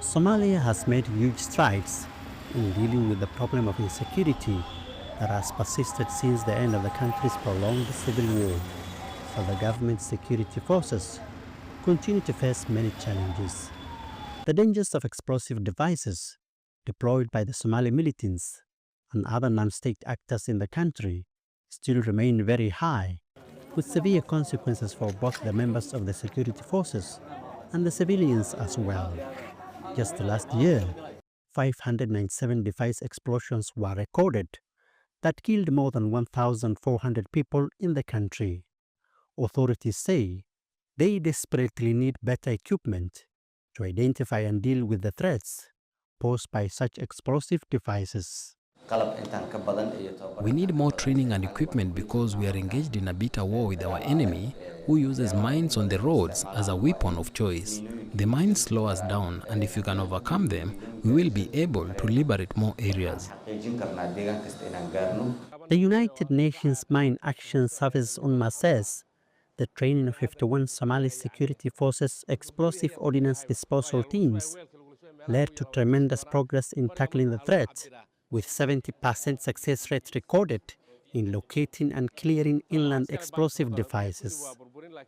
Somalia has made huge strides in dealing with the problem of insecurity that has persisted since the end of the country's prolonged civil war. So the government's security forces continue to face many challenges. The dangers of explosive devices deployed by the Somali militants and other non-state actors in the country still remain very high, with severe consequences for both the members of the security forces and the civilians as well. Just last year, 597 device explosions were recorded that killed more than 1,400 people in the country. Authorities say they desperately need better equipment to identify and deal with the threats posed by such explosive devices. We need more training and equipment because we are engaged in a bitter war with our enemy who uses mines on the roads as a weapon of choice. The mines slow us down, and if we can overcome them, we will be able to liberate more areas. The United Nations Mine Action Service UNMA says the training of 51 Somali security forces explosive ordnance disposal teams led to tremendous progress in tackling the threat, with 70% success rate recorded in locating and clearing inland explosive devices.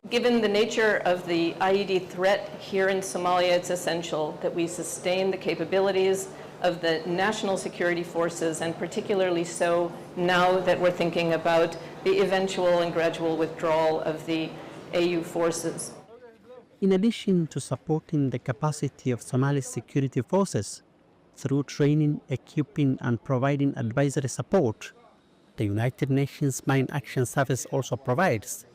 Given the nature of the IED threat here in Somalia, it's essential that we sustain the capabilities of the national security forces, and particularly so now that we're thinking about the eventual and gradual withdrawal of the AU forces. In addition to supporting the capacity of Somali security forces through training, equipping, and providing advisory support, the United Nations Mine Action Service also provides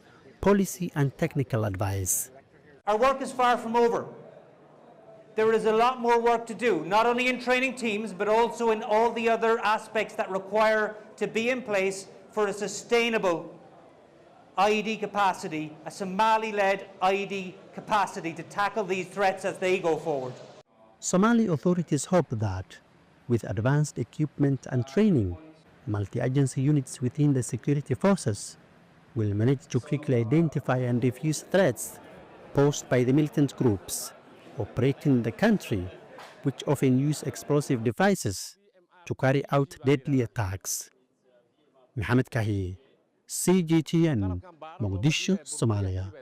policy and technical advice. Our work is far from over. There is a lot more work to do, not only in training teams, but also in all the other aspects that require to be in place for a sustainable IED capacity, a Somali-led IED capacity to tackle these threats as they go forward. Somali authorities hope that, with advanced equipment and training, multi-agency units within the security forces will manage to quickly identify and defuse threats posed by the militant groups operating in the country, which often use explosive devices to carry out deadly attacks. Mohamed Kahi, CGTN, Mogadishu, Somalia.